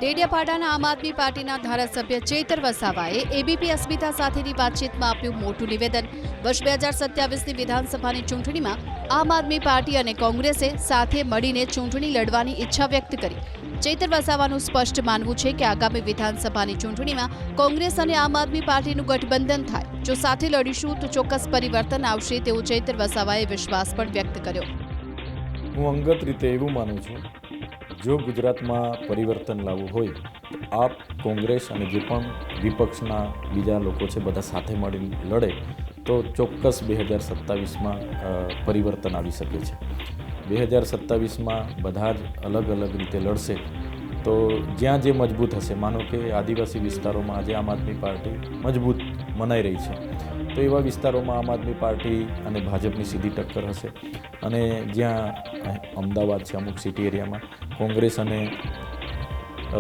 ડેડિયાપાડાના આમ આદમી પાર્ટીના ધારાસભ્ય ચેતર વસાવાએ એબીપી અસ્મિતા સાથેની વાતચીતમાં આપ્યું મોટું નિવેદન। વર્ષ 2027ની વિધાનસભાની ચૂંટણીમાં આમ આદમી પાર્ટી અને કોંગ્રેસે સાથે મળીને ચૂંટણી લડવાની ઈચ્છા વ્યક્ત કરી। ચેતર વસાવાનું સ્પષ્ટ માનવું છે કે આગામી વિધાનસભાની ચૂંટણીમાં કોંગ્રેસ અને આમ આદમી પાર્ટીનું ગઠબંધન થાય। જો સાથે લડીશું તો ચોક્કસ પરિવર્તન આવશે તેવો ચેતર વસાવાએ વિશ્વાસ પણ વ્યક્ત કર્યો। હું અંગત રીતે એવું માનું છું, જો ગુજરાતમાં પરિવર્તન લાવવું હોય તો આપ કોંગ્રેસ અને જે પણ વિપક્ષના બીજા લોકો છે બધા સાથે મળીને લડે તો ચોક્કસ 2027માં પરિવર્તન આવી શકે છે। 2027માં બધા જ અલગ અલગ રીતે લડશે તો જ્યાં જે મજબૂત હશે, માનો કે આદિવાસી વિસ્તારોમાં આજે આમ આદમી પાર્ટી મજબૂત મનાઈ રહી છે, તો એવા વિસ્તારોમાં આમ આદમી પાર્ટી અને ભાજપની સીધી ટક્કર હશે। અને જ્યાં અમદાવાદ છે, અમુક સિટી એરિયામાં કોંગ્રેસ અને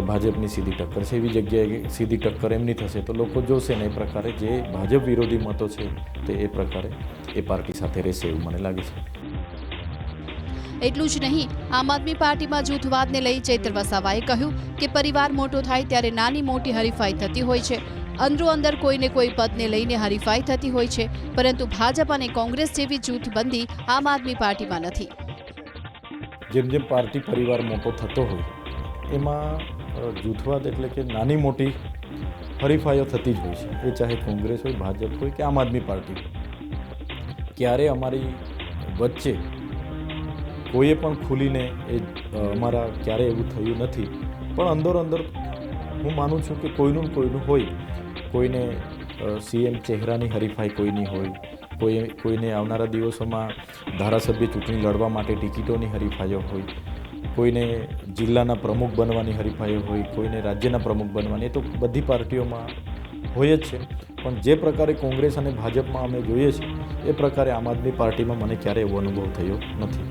ભાજપની સીધી ટક્કર છે, એવી જગ્યાએ સીધી ટક્કર એમની થશે તો લોકો જોશે ને એ પ્રકારે જે ભાજપ વિરોધી મતો છે તે એ પ્રકારે એ પાર્ટી સાથે રહેશે એવું મને લાગે છે। એટલું જ નહીં, આમ આદમી પાર્ટીમાં જૂથવાદને લઈ ચેતર વસાવાએ કહ્યું કે પરિવાર મોટો થાય ત્યારે નાની મોટી હરીફાઈ થતી હોય છે। અંદરો અંદર કોઈને કોઈ પદને લઈને હરીફાઈ થતી હોય છે, પરંતુ ભાજપ અને કોંગ્રેસ જેવી જૂથબંધી આમ આદમી પાર્ટીમાં નથી। જેમ જેમ પાર્ટી પરિવાર મોટો થતો હોય એમાં જૂથવાદ એટલે કે નાની મોટી હરીફાઈઓ થતી જ હોય છે, એ ચાહે કોંગ્રેસ હોય, ભાજપ હોય કે આમ આદમી પાર્ટી। ક્યારે અમારી વચ્ચે કોઈએ પણ ખુલીને અમારા ક્યારે એવું થયું નથી, પણ અંદરો અંદર હું માનું છું કે કોઈનું હોય। કોઈને સીએમ ચહેરાની હરીફાઈ કોઈની હોય, કોઈને આવનારા દિવસોમાં ધારાસભ્ય ચૂંટણી લડવા માટે ટિકિટોની હરીફાઈઓ હોય, કોઈને જિલ્લાના પ્રમુખ બનવાની હરીફાઈઓ હોય, કોઈને રાજ્યના પ્રમુખ બનવાની, એ તો બધી પાર્ટીઓમાં હોય જ છે। પણ જે પ્રકારે કોંગ્રેસ અને ભાજપમાં અમે જોઈએ છીએ એ પ્રકારે આમ આદમી પાર્ટીમાં મને ક્યારેય એવો અનુભવ થયો નથી।